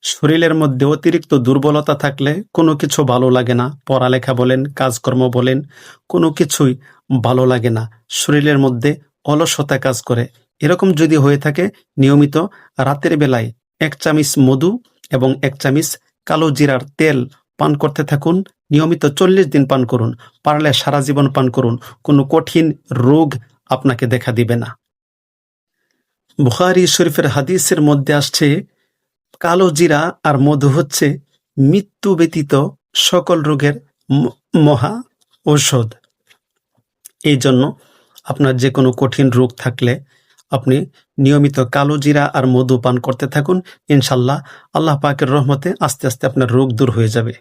শরীরের মধ্যে অতিরিক্ত দুর্বলতা থাকলে কোনো কিছু ভালো লাগে না। পড়ালেখা বলেন, কাজকর্ম বলেন, কোনো কিছুই ভালো লাগে না। শরীরের মধ্যে অলসতা কাজ করে। এরকম যদি হয়ে থাকে, নিয়মিত রাতের বেলায় ১ চামচ মধু এবং ১ চামচ কালো জিরার তেল পান করতে থাকুন। নিয়মিত ৪০ দিন পান করুন। পারলে সারা জীবন পান করুন। কোনো কঠিন রোগ আপনাকে দেখা দিবে না। বুখারী শরীফের হাদিসের মধ্যে আসছে, কালো জিরা আর মধু হচ্ছে মৃত্যু ব্যতীত সকল রোগের মহা ঔষধ। এই জন্য আপনার যে কোনো কঠিন রোগ থাকলে আপনি নিয়মিত কালো জিরা আর মধু পান করতে থাকুন। ইনশাল্লাহ আল্লাহ পাকের রহমতে আস্তে আস্তে আপনার রোগ দূর হয়ে যাবে।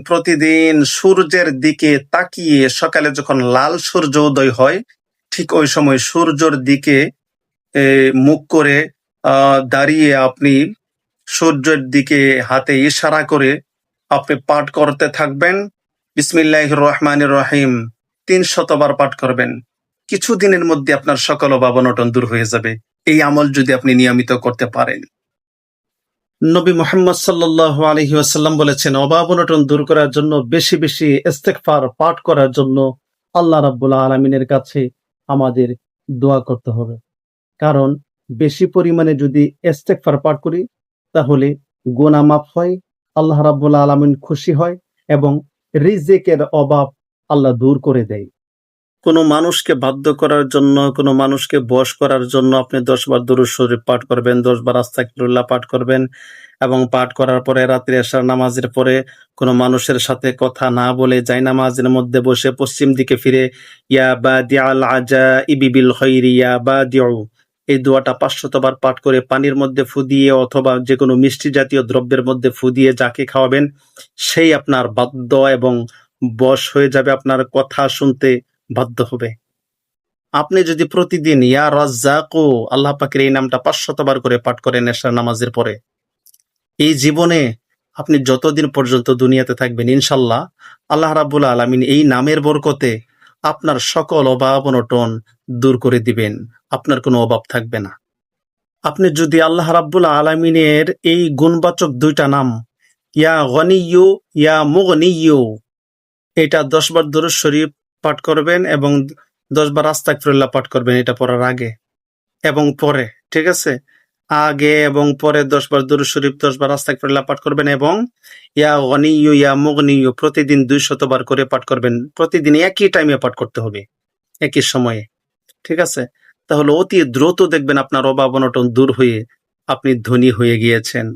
প্রতিদিন সূর্যের দিকে তাকিয়ে সকালে যখন লাল সূর্য উদয় হয়, ঠিক ওই সময় সূর্যের দিকে মুখ করে দাঁড়িয়ে আপনি সূর্যের দিকে হাতে ইশারা করে আপনি পাঠ করতে থাকবেন, বিসমিল্লাহির রহমানির রহিম ৩০০ বার পাঠ করবেন। কিছুদিনের মধ্যে আপনার সকল অভাব অনটন দূর হয়ে যাবে, এই আমল যদি আপনি নিয়মিত করতে পারেন। নবী মুহাম্মদ সাল্লাল্লাহু আলাইহি ওয়াসাল্লাম বলেছেন, অভাব অনটন দূর করার জন্য বেশি বেশি ইস্তেগফার পাঠ করার জন্য আল্লাহ রাব্বুল আলামিনের কাছে আমাদের দোয়া করতে হবে। কারণ বেশি পরিমাণে যদি ইস্তেগফার পাঠ করি তাহলে গুনাহ মাফ হয়, আল্লাহ রাব্বুল আলামিন খুশি হয় এবং রিজিকের অভাব আল্লাহ দূর করে দেয়। কোনো মানুষকে বাধ্য করার জন্য, কোনো মানুষকে বশ করার জন্য আপনি ১০ বার দুরূদ শরীফ পাঠ করবেন, ১০ বার আস্তাগফিরুল্লাহ পাঠ করবেন এবং পাঠ করার পরে রাত্রে এশার নামাজের পরে কোনো মানুষের সাথে কথা না বলে জায়নামাজের মধ্যে বসে পশ্চিম দিকে ফিরে ইয়া বাদিআল আজাইবি বিল খায়রি ইয়া বাদিউ, এই দোয়াটা ৫০০ বার পাঠ করে পানির মধ্যে ফু দিয়ে অথবা যে কোনো মিষ্টি জাতীয় দ্রব্যের মধ্যে ফু দিয়ে যাকে খাওয়াবেন সেই আপনার বাধ্য এবং বশ হয়ে যাবে, আপনার কথা শুনতে বাধ্য হবে। আপনি যদি প্রতিদিন ইয়া রাজ্জাকু আল্লাহ পাকের এই নামটা ৫০০ বার করে পাঠ করেন এশার নামাজের পরে, এই জীবনে আপনি যতদিন পর্যন্ত দুনিয়াতে থাকবেন ইনশাল্লাহ আল্লাহ রাব্বুল আলামিন এই নামের বরকতে আপনার সকল অভাব অনটন দূর করে দিবেন। আপনার কোনো অভাব থাকবে না। আপনি যদি আল্লাহ রাব্বুল আলামিনের এই গুণবাচক ২টা নাম ইয়া গনিয়্যু ইয়া মুগনিয়্যু, এটা ১০ বার দুরূদ শরীফ পাঠ করবেন এবং ১০ বার আস্তাগফিরুল্লাহ পাঠ করবেন, এটা পড়ার আগে এবং পরে, ঠিক আছে? আগে এবং পরে ১০ বার দুরূদ শরীফ, ১০ বার আস্তাগফিরুল্লাহ পাঠ করবেন এবং ইয়া গনিয়্যু ইয়া মুগনিয়্যু প্রতিদিন ২০০ বার করে পাঠ করবেন। প্রতিদিন একই টাইমে পাঠ করতে হবে, একই সময়ে, ঠিক আছে? তাহলে অতি দ্রুত দেখবেন আপনার অভাব অনটন দূর হয়ে আপনি ধনী হয়ে গিয়েছেন।